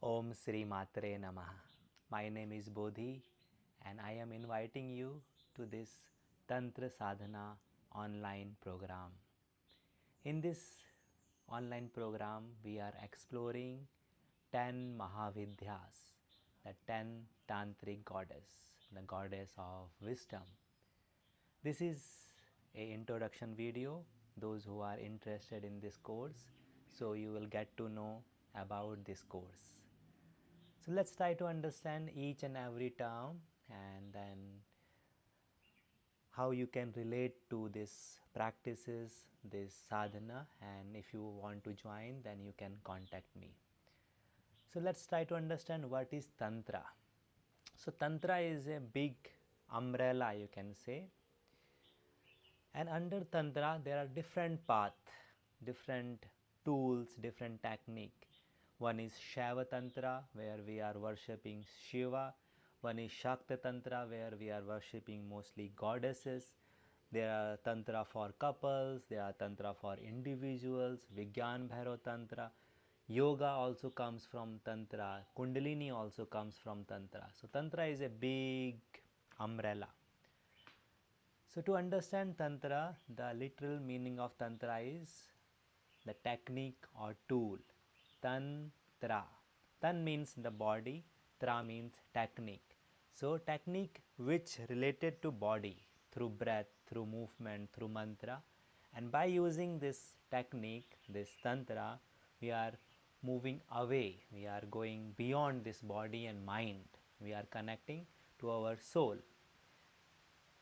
Om Sri Matre Namaha. My name is Bodhi and I am inviting you to this Tantra Sadhana online program. In this online program, we are exploring 10 Mahavidhyas, the 10 Tantric goddess, the goddess of wisdom. This is a introduction video, those who are interested in this course, so you will get to know about this course. So let's try to understand each and every term and then how you can relate to these practices, this sadhana, and if you want to join then you can contact me. So let's try to understand what is Tantra. So Tantra is a big umbrella, you can say, and under Tantra there are different paths, different tools, different technique. One is Shaiva Tantra where we are worshipping Shiva. One is Shakti Tantra where we are worshipping mostly goddesses. There are Tantra for couples, there are Tantra for individuals, Vigyan Bhairav Tantra. Yoga also comes from Tantra, Kundalini also comes from Tantra. So Tantra is a big umbrella. So to understand Tantra, the literal meaning of Tantra is the technique or tool. Tantra. Tan means the body, Tra means technique. So technique which related to body through breath, through movement, through mantra, and by using this technique, this Tantra, we are moving away, we are going beyond this body and mind, we are connecting to our soul.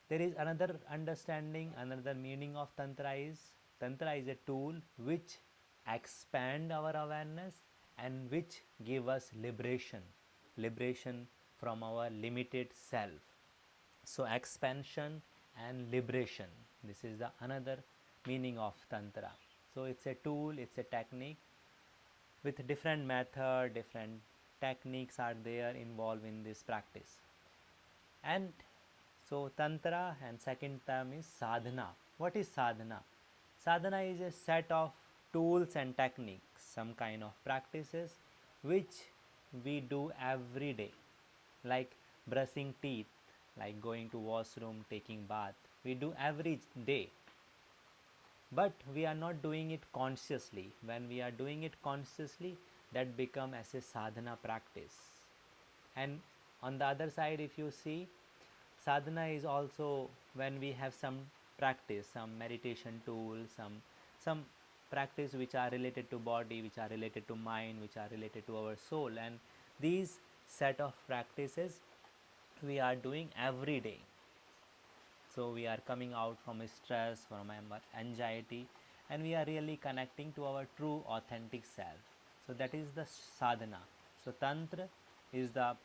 There is another understanding, another meaning of Tantra is a tool which expand our awareness and which give us liberation from our limited self. So expansion and liberation, this is the another meaning of Tantra. So it's a tool, it's a technique with different method, different techniques are there involved in this practice. And so Tantra, and second term is Sadhana. What is Sadhana? Sadhana is a set of tools and techniques, some kind of practices which we do every day, like brushing teeth, like going to washroom, taking bath. We do every day, but we are not doing it consciously. When we are doing it consciously, that become as a sadhana practice. And on the other side, if you see, sadhana is also when we have some practice, some meditation tool, some practice which are related to body, which are related to mind, which are related to our soul, and these set of practices we are doing every day. So we are coming out from stress, from anxiety, and we are really connecting to our true authentic self. So that is the sadhana. So Tantra is the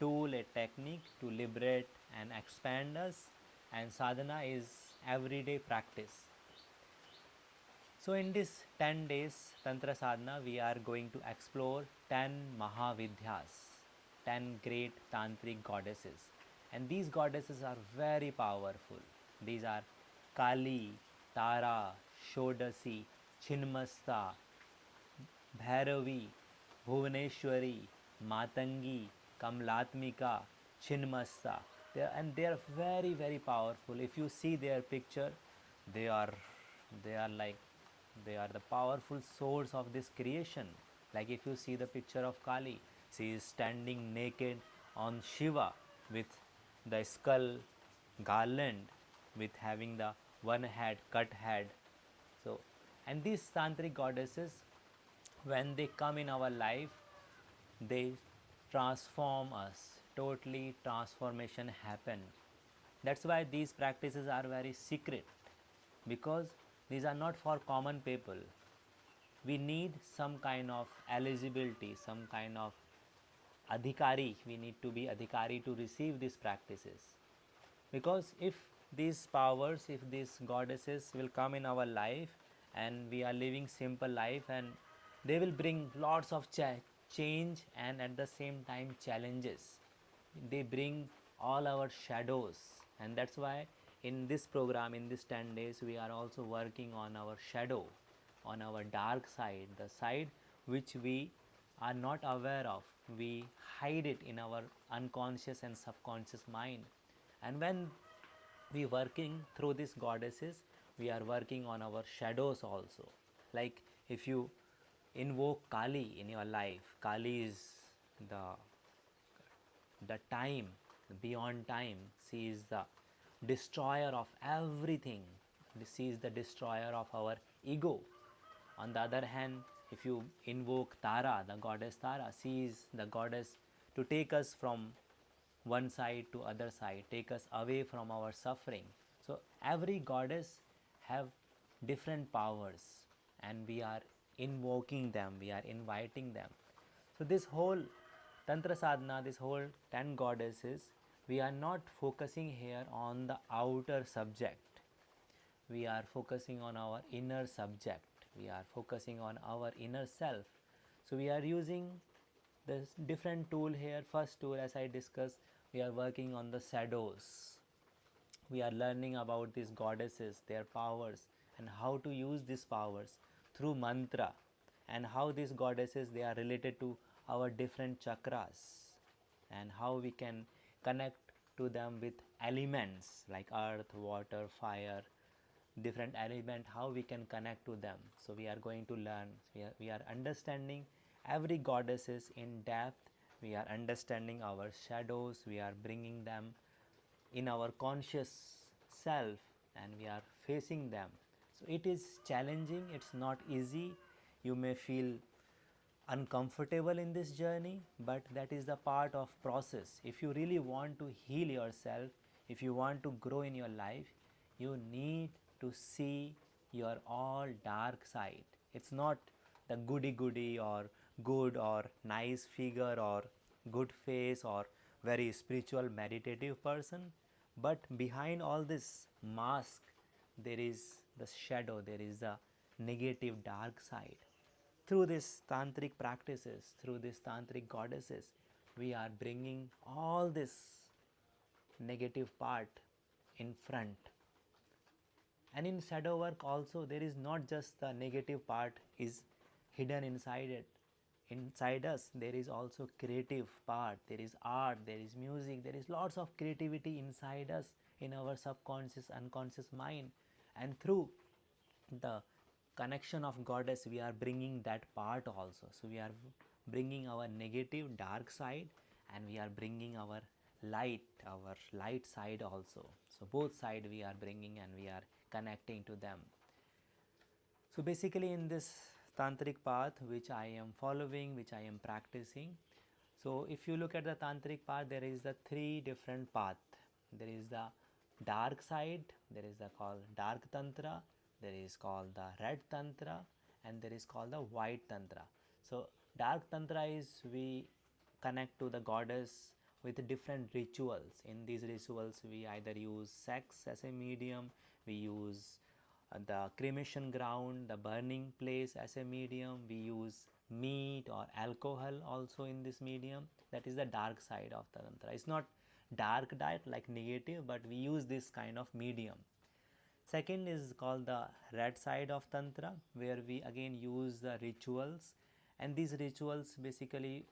tool, a technique to liberate and expand us, and sadhana is everyday practice. So in this 10 days Tantra Sadhana, we are going to explore 10 Mahavidhyas, 10 great tantric goddesses. And these goddesses are very powerful. These are Kali, Tara, Shodasi, Chinmasta, Bhairavi, Bhuvaneshwari, Matangi, Kamlatmika, Chinmasta. They are very, very powerful. If you see their picture, they are the powerful source of this creation. Like if you see the picture of Kali, she is standing naked on Shiva with the skull garland, with having the one head, cut head. So, and these tantric goddesses, when they come in our life, they transform us. Totally transformation happen. That's why these practices are very secret, because these are not for common people. We need some kind of eligibility, some kind of adhikari. We need to be adhikari to receive these practices. Because if these powers, if these goddesses will come in our life and we are living simple life, and they will bring lots of change and at the same time challenges. They bring all our shadows, and that's why in this program, in this 10 days, we are also working on our shadow, on our dark side, the side which we are not aware of. We hide it in our unconscious and subconscious mind. And when we working through these goddesses, we are working on our shadows also. Like if you invoke Kali in your life, Kali is the time, beyond time. She is the destroyer of everything. She is the destroyer of our ego. On the other hand, if you invoke Tara, the goddess Tara, she is the goddess to take us from one side to other side, take us away from our suffering. So every goddess have different powers, and we are invoking them, we are inviting them. So this whole Tantra Sadhana, this whole 10 goddesses, we are not focusing here on the outer subject. We are focusing on our inner subject. We are focusing on our inner self. So we are using this different tool here. First tool, as I discussed, we are working on the shadows. We are learning about these goddesses, their powers, and how to use these powers through mantra, and how these goddesses, they are related to our different chakras, and how we can connect to them with elements like earth, water, fire, different element, how we can connect to them. So we are going to learn, we are understanding every goddesses in depth. We are understanding our shadows, we are bringing them in our conscious self, and we are facing them. So it is challenging, it's not easy. You may feel uncomfortable in this journey, but that is the part of process. If you really want to heal yourself, if you want to grow in your life, you need to see your all dark side. It's not the goody goody or good or nice figure or good face or very spiritual meditative person, but behind all this mask there is the shadow, there is the negative dark side. Through these tantric practices, through these tantric goddesses, we are bringing all this negative part in front. And in shadow work also, there is not just the negative part is hidden inside it. Inside us there is also creative part, there is art, there is music, there is lots of creativity inside us, in our subconscious, unconscious mind. And through the connection of goddess, we are bringing that part also. So we are bringing our negative dark side, and we are bringing our light side also. So both side we are bringing, and we are connecting to them. So basically in this tantric path which I am following, which I am practicing, so if you look at the tantric path, there is the three different path. There is the dark side, there is the called dark tantra, there is called the red tantra, and there is called the white tantra. So dark tantra is we connect to the goddess with different rituals. In these rituals we either use sex as a medium, we use the cremation ground, the burning place as a medium, we use meat or alcohol also in this medium. That is the dark side of the tantra. It's not dark like negative, but we use this kind of medium. Second is called the red side of tantra, where we again use the rituals, and these rituals basically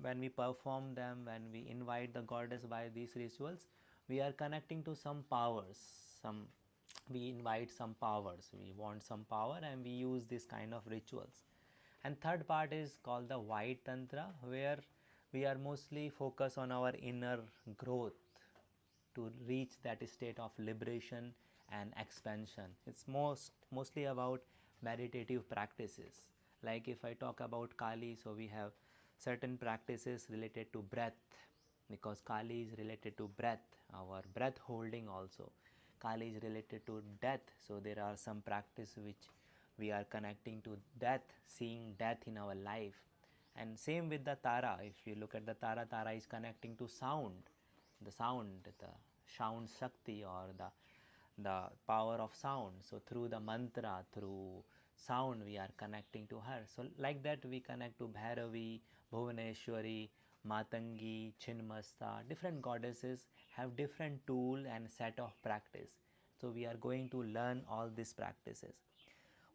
when we perform them, when we invite the goddess by these rituals, we are connecting to some powers. We invite some powers, we want some power, and we use this kind of rituals. And third part is called the white tantra, where we are mostly focused on our inner growth to reach that state of liberation and expansion. It's mostly about meditative practices. Like if I talk about Kali, so we have certain practices related to breath, because Kali is related to breath, our breath holding also. Kali is related to death, so there are some practice which we are connecting to death, seeing death in our life. And same with the Tara. If you look at the Tara, Tara is connecting to sound, the sound Shakti, or the power of sound. So through the mantra, through sound, we are connecting to her. So like that we connect to Bhairavi, Bhuvaneshwari, Matangi, Chinmasta. Different goddesses have different tool and set of practice. So we are going to learn all these practices.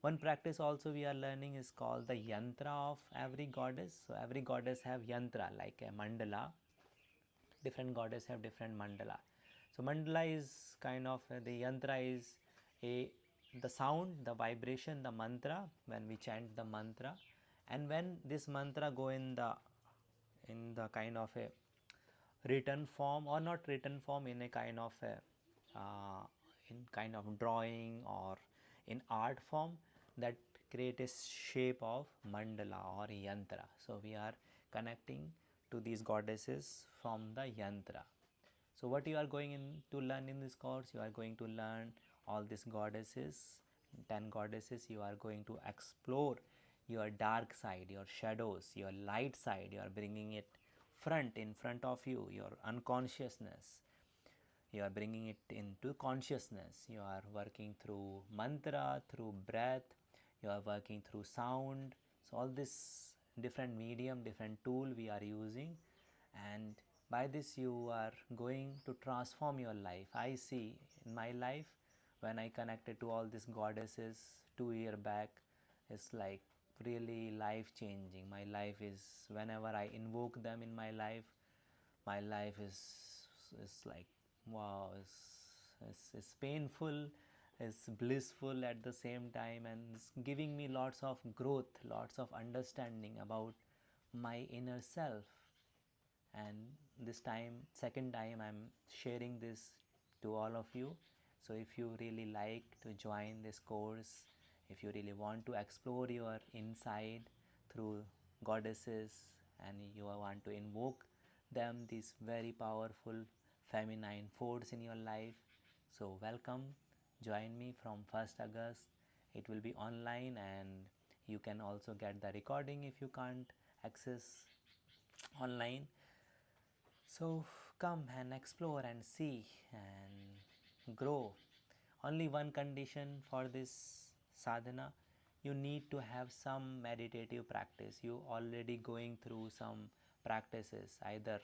One practice also we are learning is called the yantra of every goddess. So every goddess have yantra like a mandala. Different goddess have different mandala. So mandala is kind of the yantra is a the sound, the vibration, the mantra when we chant the mantra, and when this mantra go in the kind of a written form or not written form, in a kind of a in kind of drawing or in art form, that create a shape of mandala or yantra. So we are connecting to these goddesses from the yantra. So what you are going in to learn in this course, you are going to learn all these goddesses, 10 goddesses. You are going to explore your dark side, your shadows, your light side. You are bringing it in front of you, your unconsciousness. You are bringing it into consciousness. You are working through mantra, through breath. You are working through sound. So all this different medium, different tool we are using, and by this you are going to transform your life. I see in my life when I connected to all these goddesses 2 years back, it's like really life changing. My life is, whenever I invoke them in my life is like wow, it's painful, it's blissful at the same time, and it's giving me lots of growth, lots of understanding about my inner self. And this time, second time, I'm sharing this to all of you. So if you really like to join this course, if you really want to explore your inside through goddesses and you want to invoke them, these very powerful feminine force in your life, so welcome, join me from 1st August. It will be online, and you can also get the recording if you can't access online. So come and explore and see and grow. Only one condition for this sadhana, you need to have some meditative practice. You already going through some practices, either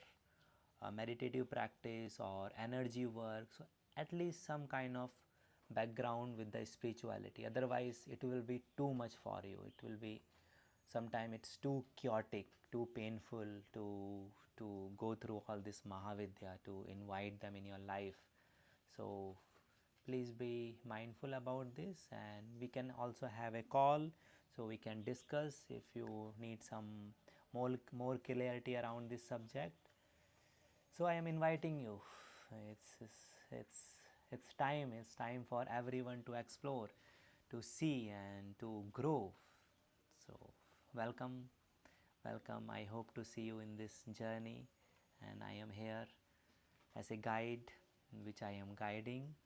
a meditative practice or energy work. So at least some kind of background with the spirituality. Otherwise it will be too much for you. It will be, sometimes it's too chaotic, too painful to go through all this Mahavidya, to invite them in your life. So please be mindful about this, and we can also have a call so we can discuss if you need some more clarity around this subject. So I am inviting you. It's time for everyone to explore, to see and to grow. So welcome. I hope to see you in this journey, and I am here as a guide, which I am guiding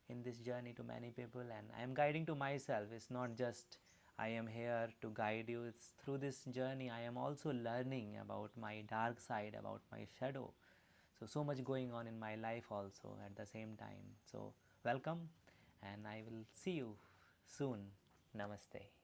in this journey to many people, and I am guiding to myself. It's not just I am here to guide you. It's through this journey I am also learning about my dark side, about my shadow. So much going on in my life also at the same time. So welcome, and I will see you soon. Namaste.